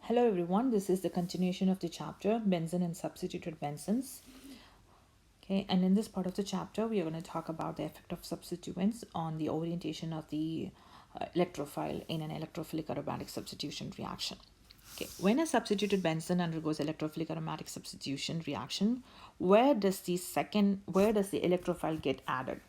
Hello everyone, this is the continuation of the chapter Benzene and substituted benzenes. Okay, and in this part of the chapter, we are going to talk about the effect of substituents on the orientation of the electrophile in an electrophilic aromatic substitution reaction. Okay, when a substituted benzene undergoes electrophilic aromatic substitution reaction, where does the electrophile get added?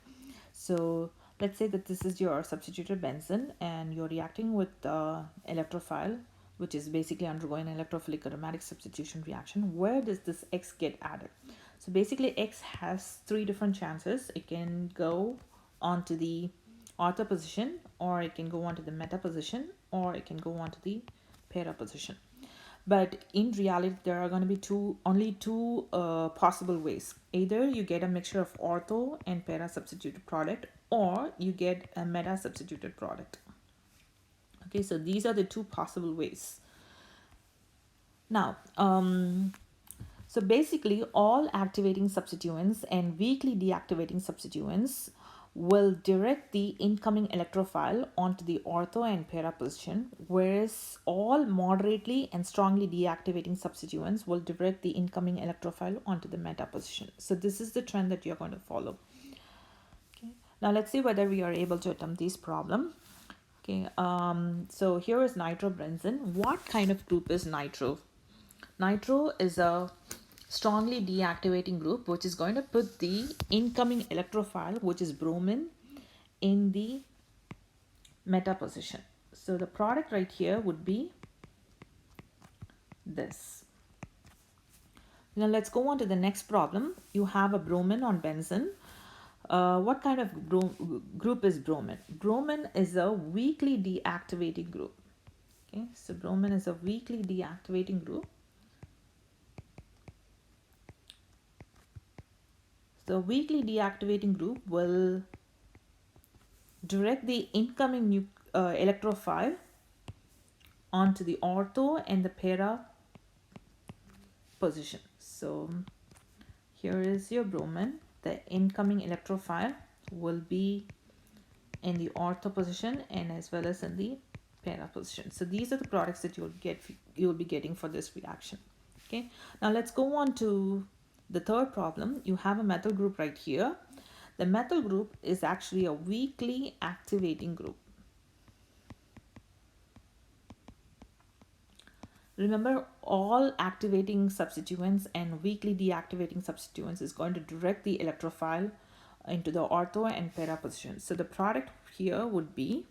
So let's say that this is your substituted benzene and you're reacting with the electrophile, which is basically undergoing an electrophilic aromatic substitution reaction. Where does this X get added? So basically X has three different chances. It can go onto the ortho position, or it can go onto the meta position, or it can go onto the para position. But in reality, there are going to be only two possible ways. Either you get a mixture of ortho and para substituted product, or you get a meta substituted product. Okay, so these are the two possible ways. Now, so basically all activating substituents and weakly deactivating substituents will direct the incoming electrophile onto the ortho and para position, whereas all moderately and strongly deactivating substituents will direct the incoming electrophile onto the meta position. So this is the trend that you're going to follow. Okay. Now let's see whether we are able to attempt this problem. Okay, so here is nitrobenzene. What kind of group is nitro? Nitro is a strongly deactivating group, which is going to put the incoming electrophile, which is bromine, in the meta position. So the product right here would be this. Now let's go on to the next problem. You have a bromine on benzene. What kind of group is bromine? Bromine is a weakly deactivating group. Okay, so bromine is a weakly deactivating group. The weakly deactivating group will direct the incoming electrophile onto the ortho and the para position. So here is your bromine. The incoming electrophile will be in the ortho position and as well as in the para position. So these are the products that you'll be getting for this reaction. Okay, now let's go on to the third problem. You have a methyl group right here. The methyl group is actually a weakly activating group. Remember, all activating substituents and weakly deactivating substituents is going to direct the electrophile into the ortho and para position. So the product here would be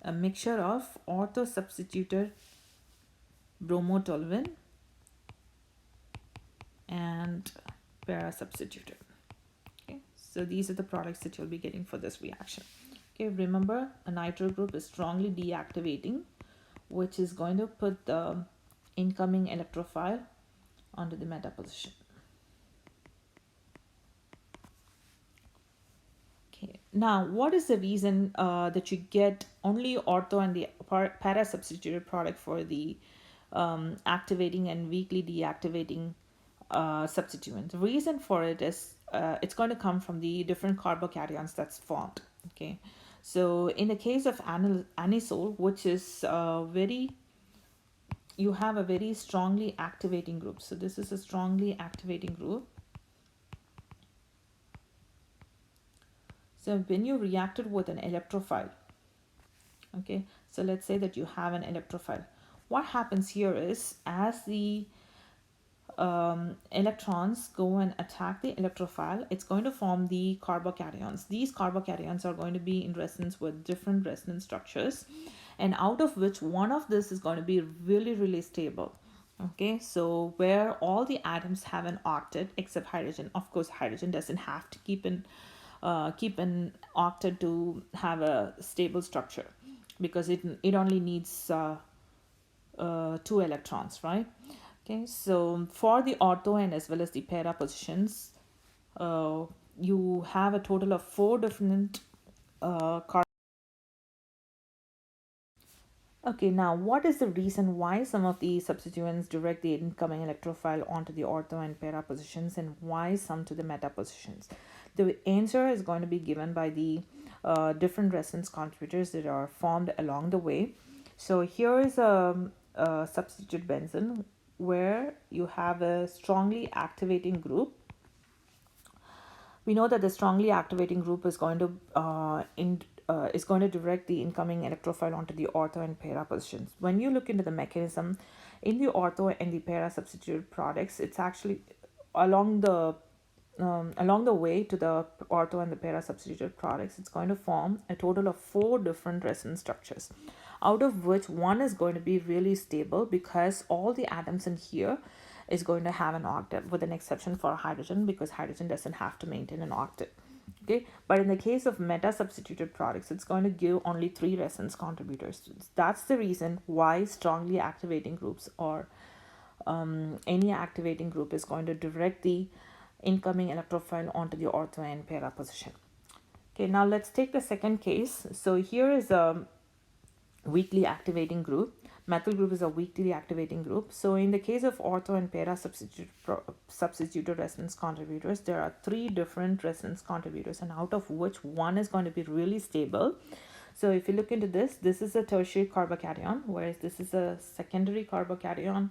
a mixture of ortho substituted bromotoluene and para substituted. Okay, so these are the products that you'll be getting for this reaction. Okay, remember, a nitro group is strongly deactivating, which is going to put the incoming electrophile onto the meta position. Okay, now what is the reason that you get only ortho and the para substituted product for the activating and weakly deactivating substituent? The reason for it is it's going to come from the different carbocations that's formed. Okay, so in the case of anisole, which is you have a very strongly activating group. So this is a strongly activating group. So when you reacted with an electrophile, okay, so let's say that you have an electrophile. What happens here is, as the electrons go and attack the electrophile, it's going to form the carbocations. These carbocations are going to be in resonance with different resonance structures, and out of which one of this is going to be really stable. Okay, so where all the atoms have an octet except hydrogen. Of course, hydrogen doesn't have to keep an octet to have a stable structure, because it only needs 2 electrons, right? Okay, so for the ortho and as well as the para positions, you have a total of 4 different Okay, now what is the reason why some of the substituents direct the incoming electrophile onto the ortho and para positions, and why some to the meta positions? The answer is going to be given by the different resonance contributors that are formed along the way. So here is a substitute benzene where you have a strongly activating group. We know that the strongly activating group is going to direct the incoming electrophile onto the ortho and para positions. When you look into the mechanism in the ortho and the para substituted products, it's actually along the way to the ortho and the para substituted products, it's going to form a total of 4 different resonance structures, out of which one is going to be really stable because all the atoms in here is going to have an octet, with an exception for hydrogen, because hydrogen doesn't have to maintain an octet. Okay, but in the case of meta substituted products, it's going to give only 3 resonance contributors. That's the reason why strongly activating groups, or any activating group, is going to direct the incoming electrophile onto the ortho and para position. Okay, now let's take the second case. So here is a weakly activating group. Methyl group is a weakly activating group. So in the case of ortho and para substituted resonance contributors, there are 3 different resonance contributors, and out of which one is going to be really stable. So if you look into this, this is a tertiary carbocation, whereas this is a secondary carbocation.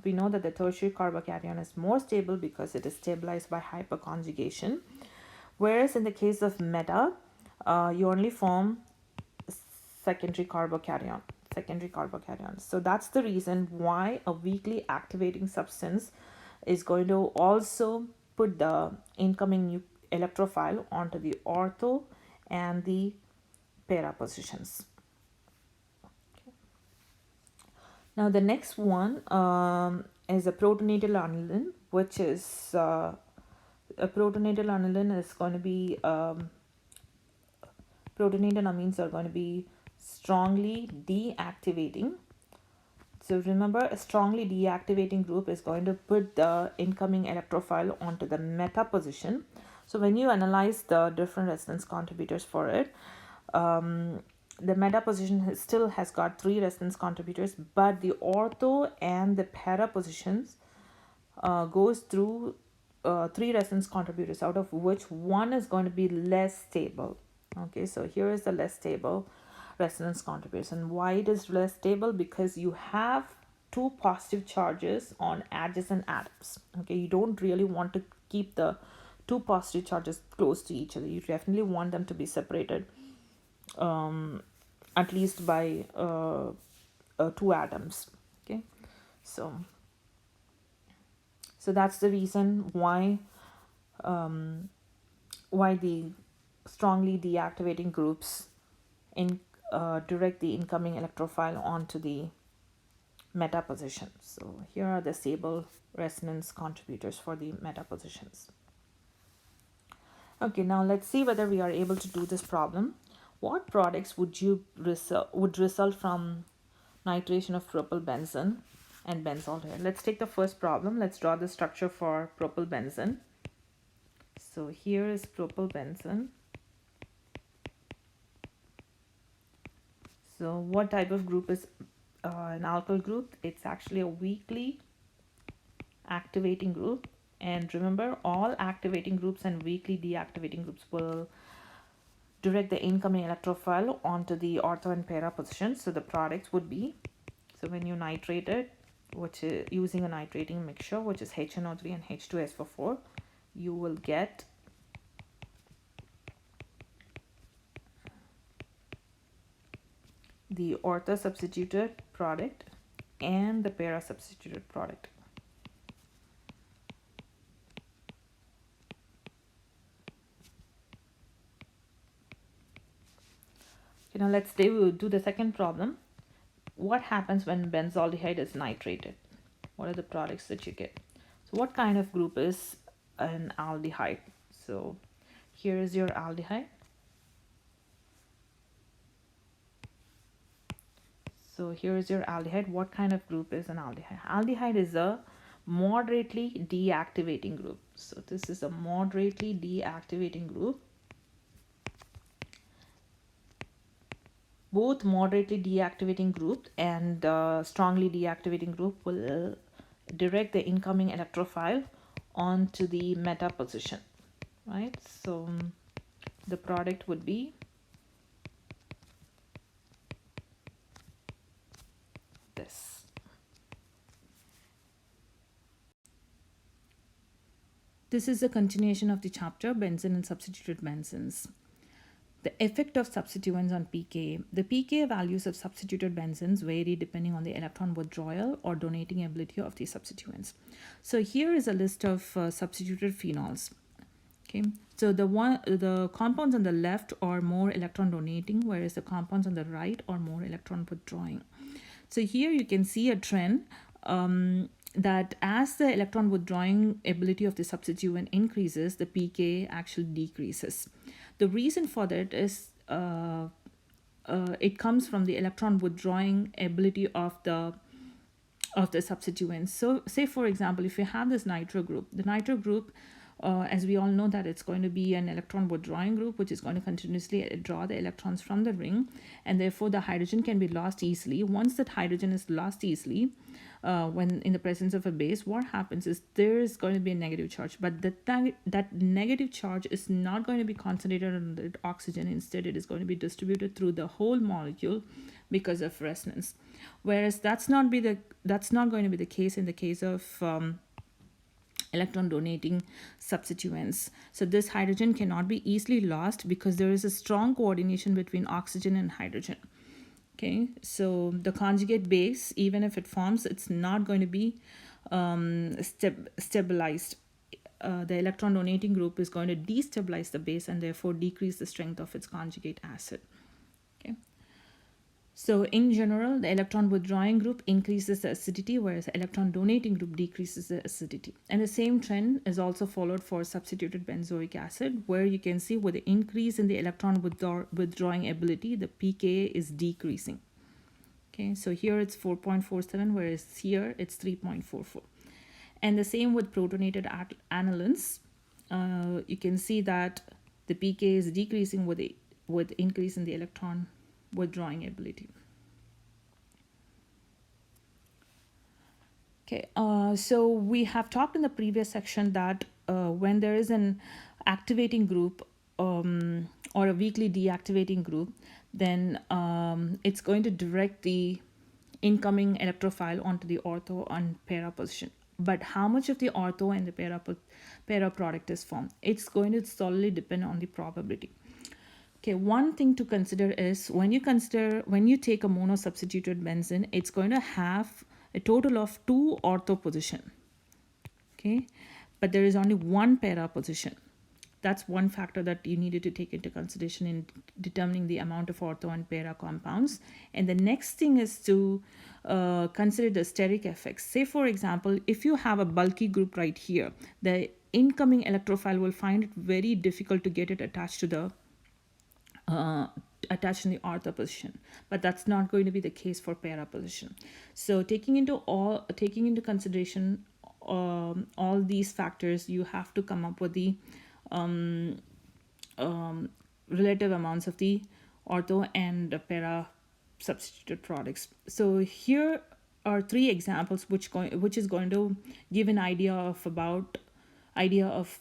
We know that the tertiary carbocation is more stable because it is stabilized by hyperconjugation, whereas in the case of meta, you only form secondary carbocation. So that's the reason why a weakly activating substance is going to also put the incoming electrophile onto the ortho and the para positions. Now the next one is a protonated aniline, which is a protonated aniline is going to be protonated amines are going to be strongly deactivating. So remember, a strongly deactivating group is going to put the incoming electrophile onto the meta position. So when you analyze the different resonance contributors for it, the meta position still has got 3 resonance contributors, but the ortho and the para positions goes through 3 resonance contributors, out of which one is going to be less stable. Okay, so here is the less stable resonance contributors. And why it is less stable? Because you have 2 positive charges on adjacent atoms. Okay, you don't really want to keep the 2 positive charges close to each other. You definitely want them to be separated, at least by 2 atoms. Okay, so that's the reason why the strongly deactivating groups direct the incoming electrophile onto the meta position. So here are the stable resonance contributors for the meta positions. Okay, now let's see whether we are able to do this problem. What products would result from nitration of propylbenzene and benzol here? Let's take the first problem. Let's draw the structure for propylbenzene. So here is propylbenzene. So what type of group is an alkyl group? It's actually a weakly activating group. And remember, all activating groups and weakly deactivating groups will direct the incoming electrophile onto the ortho and para positions. So the products would be, so when you nitrate it, which is using a nitrating mixture, which is HNO3 and H2SO4, you will get the ortho substituted product and the para substituted product. Okay, now let's do the second problem. What happens when benzaldehyde is nitrated? What are the products that you get? So what kind of group is an aldehyde? So here is your aldehyde. So here is your aldehyde. What kind of group is an aldehyde? Aldehyde is a moderately deactivating group. So this is a moderately deactivating group. Both moderately deactivating group and strongly deactivating group will direct the incoming electrophile onto the meta position, right? So the product would be this is a continuation of the chapter benzene and substituted benzenes. The effect of substituents on pKa. The pKa values of substituted benzenes vary depending on the electron withdrawal or donating ability of the substituents. So here is a list of substituted phenols. Okay, so the compounds on the left are more electron donating, whereas the compounds on the right are more electron withdrawing. So here you can see a trend that as the electron withdrawing ability of the substituent increases, the pKa actually decreases. The reason for that is it comes from the electron withdrawing ability of the substituents. So say for example, if you have this nitro group, the nitro group, as we all know that it's going to be an electron withdrawing group, which is going to continuously draw the electrons from the ring, and therefore the hydrogen can be lost easily. Once that hydrogen is lost easily, when in the presence of a base, what happens is there is going to be a negative charge, but that negative charge is not going to be concentrated on the oxygen. Instead, it is going to be distributed through the whole molecule because of resonance. Whereas that's not going to be the case in the case of electron donating substituents. So this hydrogen cannot be easily lost because there is a strong coordination between oxygen and hydrogen. Okay, so the conjugate base, even if it forms, it's not going to be stabilized. The electron donating group is going to destabilize the base and therefore decrease the strength of its conjugate acid. Okay. So in general, the electron withdrawing group increases the acidity, whereas the electron donating group decreases the acidity. And the same trend is also followed for substituted benzoic acid, where you can see with the increase in the electron withdrawing ability, the pKa is decreasing. Okay, so here it's 4.47, whereas here it's 3.44. And the same with protonated anilines. You can see that the pKa is decreasing with increase in the electron withdrawing ability. Okay, so we have talked in the previous section that when there is an activating group or a weakly deactivating group, then it's going to direct the incoming electrophile onto the ortho and para position. But how much of the ortho and the para product is formed? It's going to solely depend on the probability. Okay, one thing to consider is when you take a monosubstituted benzene, it's going to have a total of 2 ortho position. Okay, but there is only 1 para position. That's one factor that you needed to take into consideration in determining the amount of ortho and para compounds. And the next thing is to consider the steric effects. Say, for example, if you have a bulky group right here, the incoming electrophile will find it very difficult to get it attached to the attached in the ortho position, but that's not going to be the case for para position. So taking into consideration all these factors, you have to come up with the relative amounts of the ortho and para substituted products. So here are 3 examples which is going to give an idea of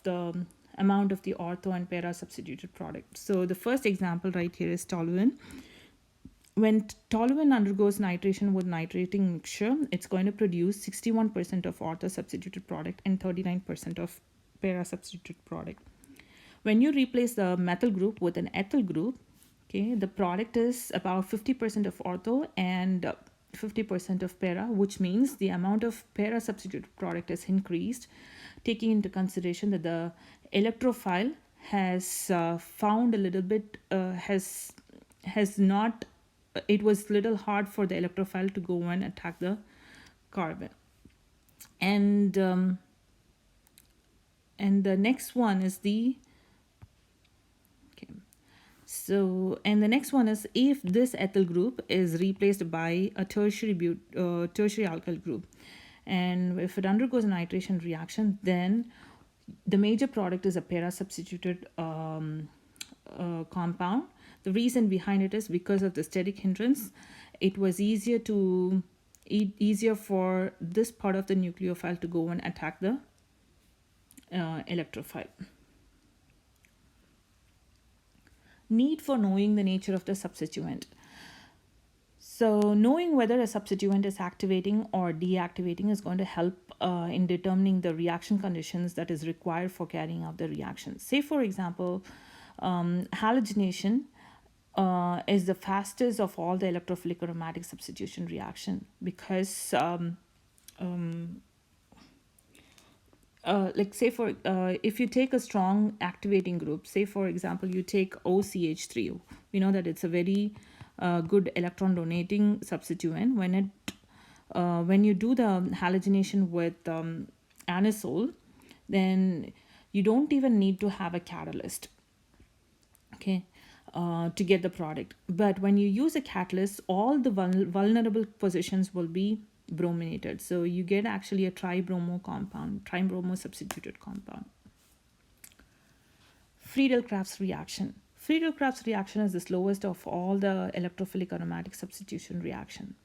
the amount of the ortho and para substituted product. So the first example right here is toluene. When toluene undergoes nitration with nitrating mixture, it's going to produce 61% of ortho substituted product and 39% of para substituted product. When you replace the methyl group with an ethyl group, okay, the product is about 50% of ortho and 50% of para, which means the amount of para substituted product is increased, taking into consideration that the electrophile has found a little bit has not it was little hard for the electrophile to go and attack the carbon. And the next one is the if this ethyl group is replaced by a tertiary alkyl group, and if it undergoes a nitration reaction, then the major product is a para substituted compound. The reason behind it is because of the steric hindrance. It was easier for this part of the nucleophile to go and attack the electrophile. Need for knowing the nature of the substituent. So knowing whether a substituent is activating or deactivating is going to help in determining the reaction conditions that is required for carrying out the reaction. Say for example, halogenation is the fastest of all the electrophilic aromatic substitution reaction because like say for if you take a strong activating group, say for example you take OCH3, we know that it's a very good electron donating substituent. When you do the halogenation with anisole, then you don't even need to have a catalyst, okay, to get the product. But when you use a catalyst, all the vulnerable positions will be brominated, so you get actually a tribromo substituted compound. Friedel-Crafts reaction. Friedel-Crafts reaction is the slowest of all the electrophilic aromatic substitution reaction.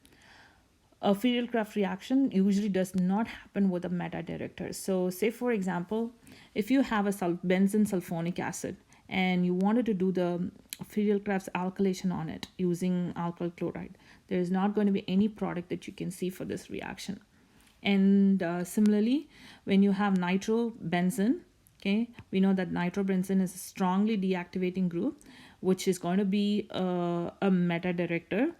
A Friedel-Crafts reaction usually does not happen with a meta-director. So say for example, if you have a benzene sulfonic acid and you wanted to do the Friedel-Crafts alkylation on it using alkyl chloride, there is not going to be any product that you can see for this reaction. And similarly, when you have nitrobenzene, okay, we know that nitrobenzene is a strongly deactivating group, which is going to be a meta-director.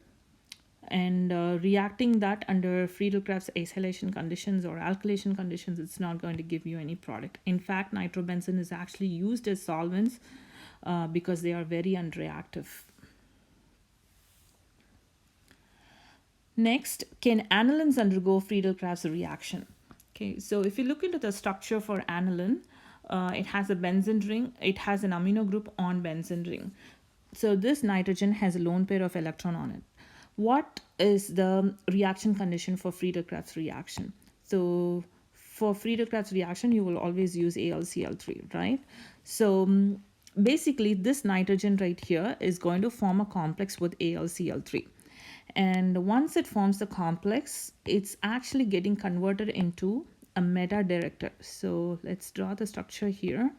And reacting that under Friedel-Crafts acylation conditions or alkylation conditions, it's not going to give you any product. In fact, nitrobenzene is actually used as solvents because they are very unreactive. Next, can anilines undergo Friedel-Crafts reaction? Okay, so if you look into the structure for aniline, it has a benzene ring, it has an amino group on benzene ring. So this nitrogen has a lone pair of electron on it. What is the reaction condition for Friedel-Crafts reaction? So for Friedel-Crafts reaction, you will always use AlCl3, right? So basically this nitrogen right here is going to form a complex with AlCl3. And once it forms the complex, it's actually getting converted into a meta-director. So let's draw the structure here.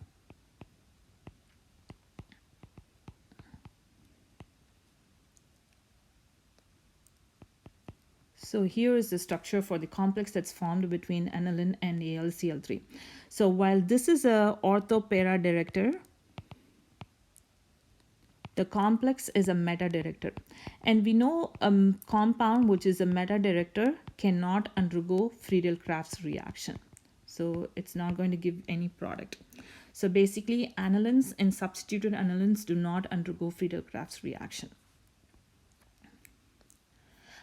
So here is the structure for the complex that's formed between aniline and AlCl3. So while this is a ortho-para director, the complex is a meta-director. And we know a compound which is a meta-director cannot undergo Friedel-Crafts reaction. So it's not going to give any product. So basically anilines and substituted anilines do not undergo Friedel-Crafts reaction.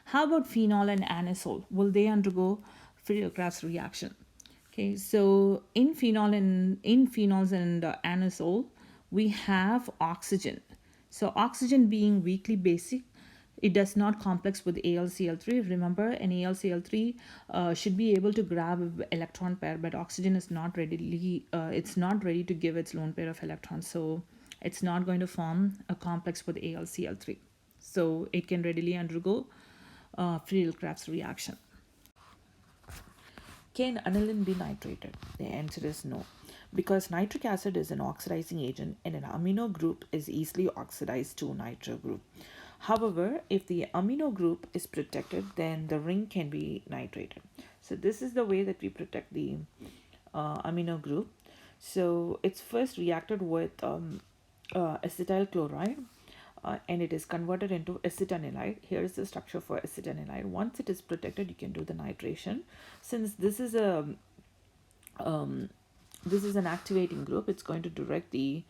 How about phenol and anisole? Will they undergo Friedel-Crafts reaction? Okay, so in phenols and anisole, we have oxygen. So oxygen being weakly basic, it does not complex with AlCl3. Remember, an AlCl3 should be able to grab an electron pair, but oxygen is not ready to give its lone pair of electrons. So it's not going to form a complex with AlCl3. So it can readily undergo Friedel-Crafts reaction. Can aniline be nitrated? The answer is no, because nitric acid is an oxidizing agent and an amino group is easily oxidized to a nitro group. However, if the amino group is protected, then the ring can be nitrated. So this is the way that we protect the amino group. So it's first reacted with acetyl chloride. And it is converted into acetanilide. Here is the structure for acetanilide. Once it is protected, you can do the nitration. Since this is an activating group, it's going to direct the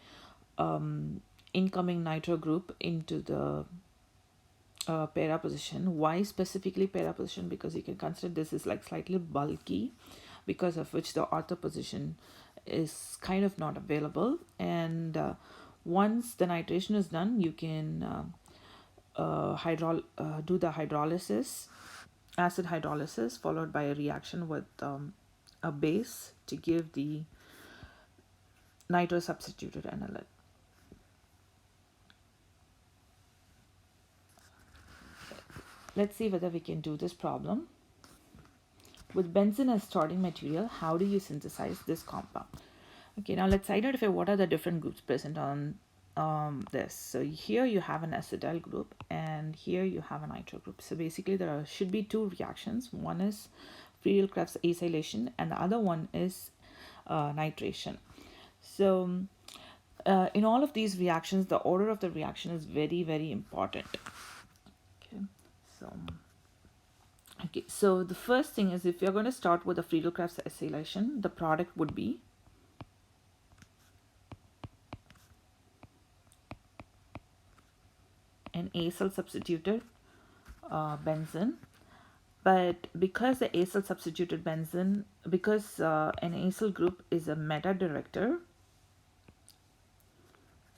incoming nitro group into the para position. Why specifically para position? Because you can consider this is like slightly bulky, because of which the ortho position is kind of not available. And once the nitration is done, you can do the hydrolysis, acid hydrolysis, followed by a reaction with a base to give the nitro-substituted aniline. Let's see whether we can do this problem. With benzene as starting material, how do you synthesize this compound? Okay, now let's identify what are the different groups present on this. So here you have an acetyl group and here you have a nitro group. So basically there should be two reactions. One is Friedel-Crafts acylation and the other one is nitration. So in all of these reactions, the order of the reaction is very, very important. Okay, so the first thing is, if you're going to start with a Friedel-Crafts acylation, the product would be an acyl substituted benzene. But because the acyl substituted benzene, because an acyl group is a meta director,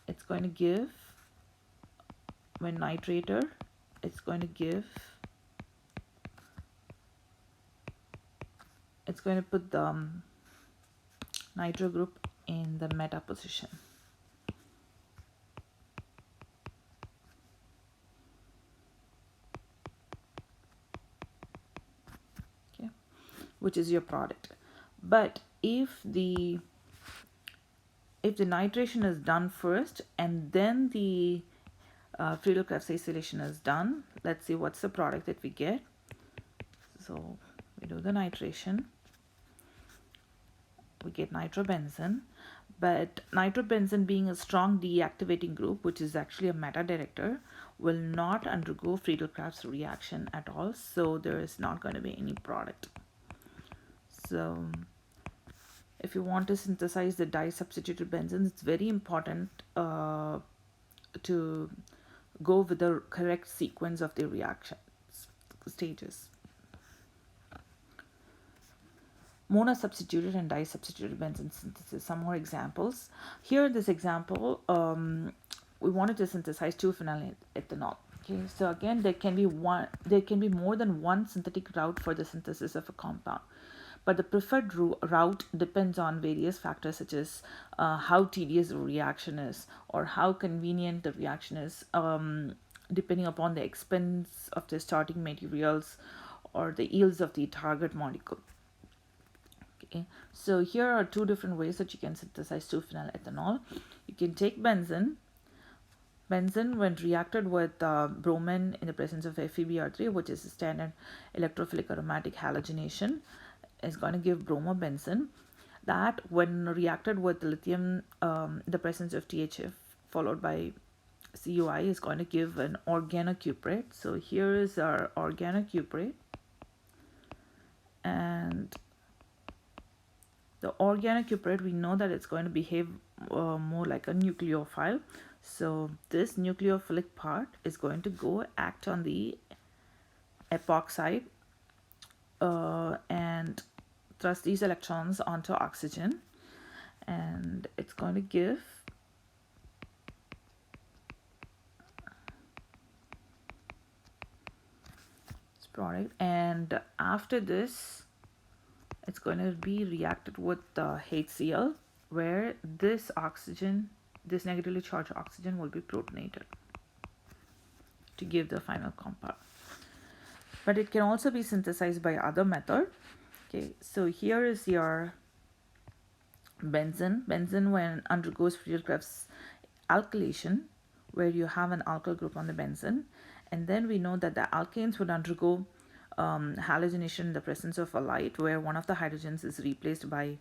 it's going to give, when nitrated, it's going to put the nitro group in the meta position. Okay, which is your product. But if the nitration is done first and then the Friedel-Crafts acylation is done, let's see what's the product that we get. So we do the nitration, we get nitrobenzene, but nitrobenzene, being a strong deactivating group, which is actually a meta director, will not undergo Friedel-Crafts reaction at all, so there is not going to be any product. So if you want to synthesize the di-substituted benzenes, it's very important to go with the correct sequence of the reaction stages. Monosubstituted and di-substituted benzene synthesis. Some more examples. Here, this example, we wanted to synthesize 2-phenyl ethanol. Okay, so again, there can be more than one synthetic route for the synthesis of a compound. But the preferred route depends on various factors such as how tedious the reaction is or how convenient the reaction is, depending upon the expense of the starting materials or the yields of the target molecule. Okay, so here are two different ways that you can synthesize 2-phenyl ethanol. You can take benzene. Benzene, when reacted with bromine in the presence of FeBr3, which is a standard electrophilic aromatic halogenation, is going to give bromobenzene. That, when reacted with lithium in the presence of THF followed by CuI, is going to give an organocuprate. So here is our organocuprate, and the organocuprate, we know that it's going to behave more like a nucleophile. So this nucleophilic part is going to go act on the epoxide and thrust these electrons onto oxygen, and it's going to give this product. And after this, it's going to be reacted with the HCl, where this oxygen, this negatively charged oxygen, will be protonated to give the final compound. But it can also be synthesized by other method. Okay, so here is your benzene. Benzene, when undergoes Friedel-Crafts alkylation, where you have an alkyl group on the benzene, and then we know that the alkanes would undergo halogenation in the presence of a light, where one of the hydrogens is replaced by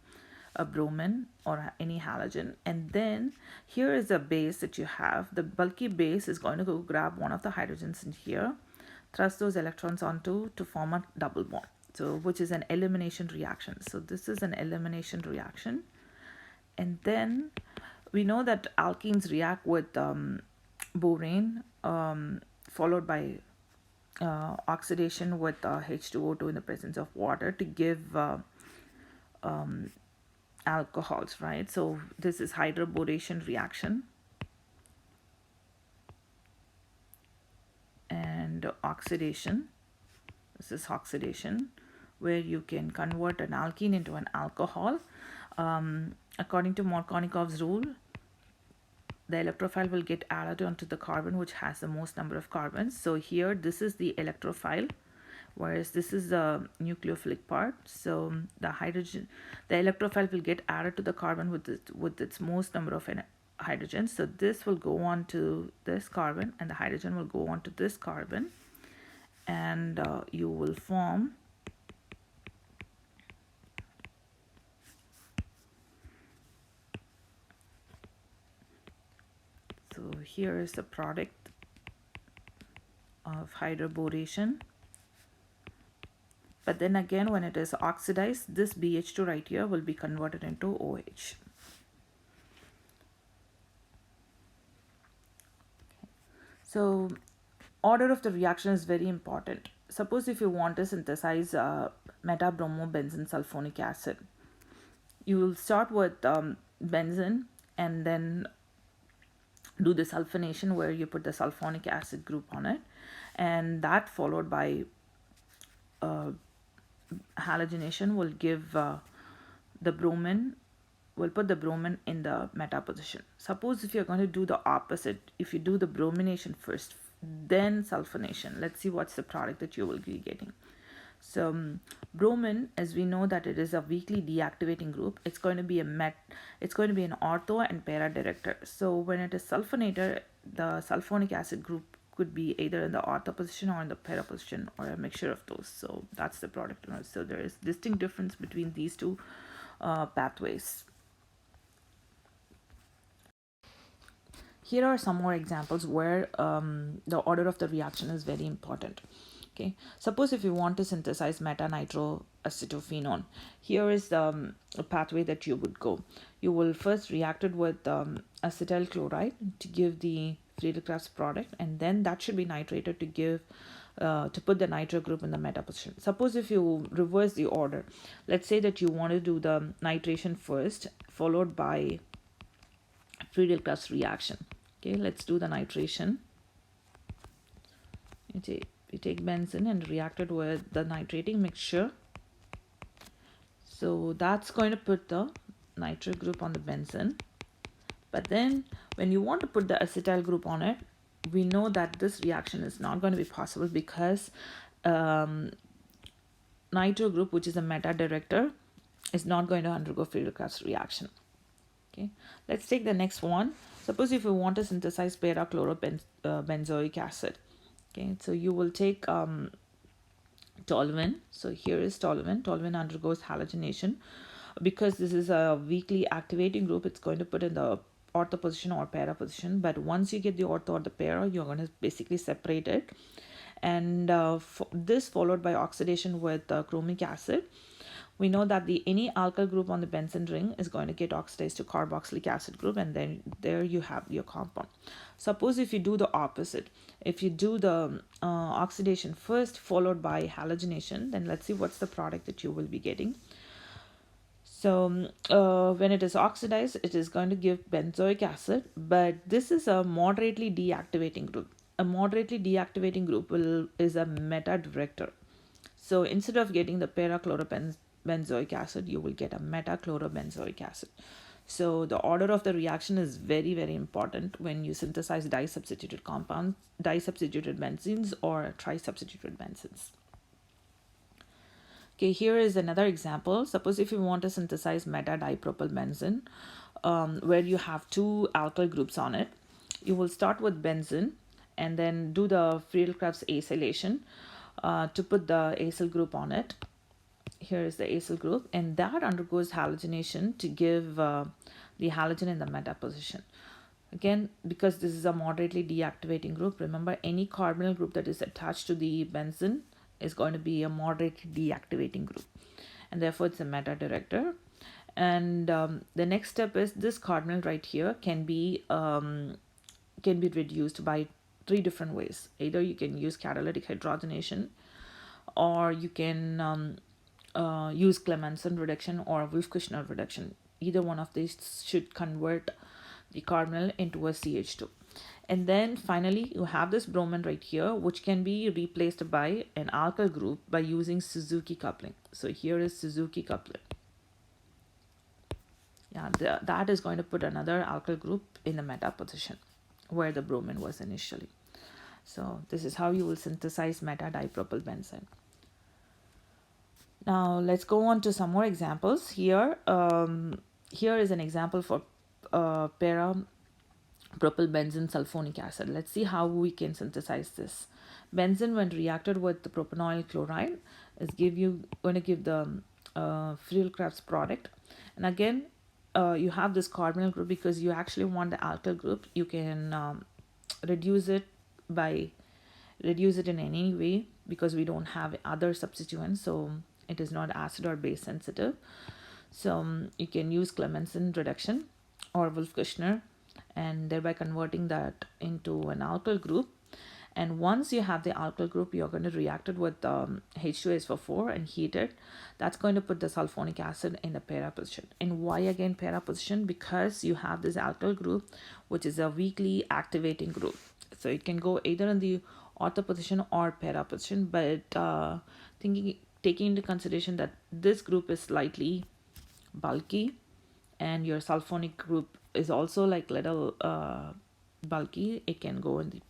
a bromine or any halogen. And then here is a base that you have. The bulky base is going to go grab one of the hydrogens in here, thrust those electrons onto to form a double bond, so which is an elimination reaction. So this is an elimination reaction. And then we know that alkenes react with borane followed by oxidation with H2O2 in the presence of water to give alcohols, right? So this is hydroboration reaction. And oxidation, this is oxidation, where you can convert an alkene into an alcohol. According to Markovnikov's rule, the electrophile will get added onto the carbon which has the most number of carbons. So here this is the electrophile, whereas this is the nucleophilic part. So the electrophile will get added to the carbon with its most number of hydrogen. So this will go on to this carbon, and the hydrogen will go on to this carbon, and you will form so here is the product of hydroboration. But then again, when it is oxidized, this BH2 right here will be converted into OH. So order of the reaction is very important. Suppose if you want to synthesize meta-bromobenzene sulfonic acid, you will start with benzene and then do the sulfonation where you put the sulfonic acid group on it, and that followed by halogenation will give the bromine, will put the bromine in the meta position. Suppose if you're going to do the opposite, if you do the bromination first, then sulfonation, let's see what's the product that you will be getting. So bromine, as we know that it is a weakly deactivating group, it's going to be it's going to be an ortho and para director. So when it is sulfonated, the sulfonic acid group could be either in the ortho position or in the para position, or a mixture of those. So that's the product. So there is distinct difference between these two pathways. Here are some more examples where the order of the reaction is very important. Okay, suppose if you want to synthesize meta-nitroacetophenone, here is the pathway that you would go. You will first react it with acetyl chloride to give the Friedel product, and then that should be nitrated to give to put the nitro group in the meta position. Suppose if you reverse the order, let's say that you want to do the nitration first, followed by Friedel reaction. Okay, let's do the nitration. You take benzene and react it with the nitrating mixture. So that's going to put the nitro group on the benzene. But then when you want to put the acetyl group on it, we know that this reaction is not going to be possible because nitro group, which is a meta director, is not going to undergo Friedel reaction. Okay, let's take the next one. Suppose if you want to synthesize para-chlorobenzoic acid. Okay, so you will take toluene. So here is toluene. Toluene undergoes halogenation. Because this is a weakly activating group, it's going to put in the ortho position or para position. But once you get the ortho or the para, you're going to basically separate it. And this followed by oxidation with chromic acid. We know that any alkyl group on the benzene ring is going to get oxidized to carboxylic acid group, and then there you have your compound. Suppose if you do the opposite, if you do the oxidation first followed by halogenation, then let's see what's the product that you will be getting. So when it is oxidized, it is going to give benzoic acid, but this is a moderately deactivating group. A moderately deactivating group is a meta director. So instead of getting the para-chlorobenzoic acid, you will get a meta-chlorobenzoic acid. So the order of the reaction is very, very important when you synthesize di-substituted compounds, di-substituted benzenes or tri-substituted benzenes. Okay, here is another example. Suppose if you want to synthesize meta-dipropylbenzene, where you have two alkyl groups on it, you will start with benzene and then do the Friedel-Crafts acylation to put the acyl group on it. Here is the acyl group, and that undergoes halogenation to give the halogen in the meta position. Again, because this is a moderately deactivating group, remember any carbonyl group that is attached to the benzene is going to be a moderately deactivating group, and therefore it's a meta director. And the next step is this carbonyl right here can be reduced by 3 different ways. Either you can use catalytic hydrogenation, or you can use Clemmensen reduction or Wolff-Kushner reduction. Either one of these should convert the carbonyl into a CH2. And then finally, you have this bromine right here, which can be replaced by an alkyl group by using Suzuki coupling. So here is Suzuki coupling. Yeah, that is going to put another alkyl group in the meta position where the bromine was initially. So this is how you will synthesize meta-dipropylbenzene. Now let's go on to some more examples. Here is an example for para propylbenzene sulfonic acid. Let's see how we can synthesize this. Benzene, when reacted with the propanoyl chloride, is going to give the Friedel-Crafts product. And again, you have this carbonyl group because you actually want the alkyl group. You can reduce it in any way because we don't have other substituents, so it is not acid or base sensitive. So you can use Clemmensen reduction or Wolff-Kushner, and thereby converting that into an alkyl group. And once you have the alkyl group, you're going to react it with H2SO4 and heat it. That's going to put the sulfonic acid in the para position. And why again para position? Because you have this alkyl group, which is a weakly activating group. So it can go either in the ortho position or para position, but taking into consideration that this group is slightly bulky and your sulfonic group is also like little bulky, it can go in the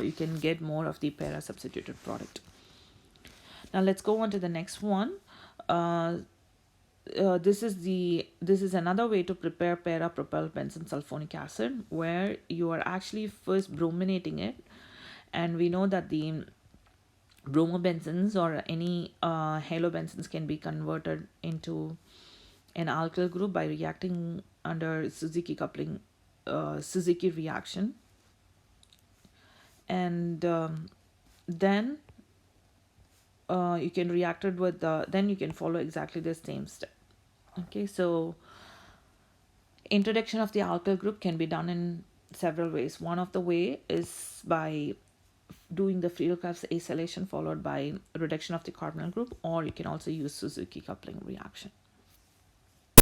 you can get more of the para substituted product. Now let's go on to the next one. This is another way to prepare para propylbenzene sulfonic acid, where you are actually first brominating it, and we know that the bromobenzenes or any halobenzenes can be converted into an alkyl group by reacting under Suzuki coupling, Suzuki reaction, and then you can react it with then you can follow exactly the same step. Okay, so introduction of the alkyl group can be done in several ways. One of the way is by doing the Friedel-Crafts acylation followed by reduction of the carbonyl group, or you can also use Suzuki coupling reaction.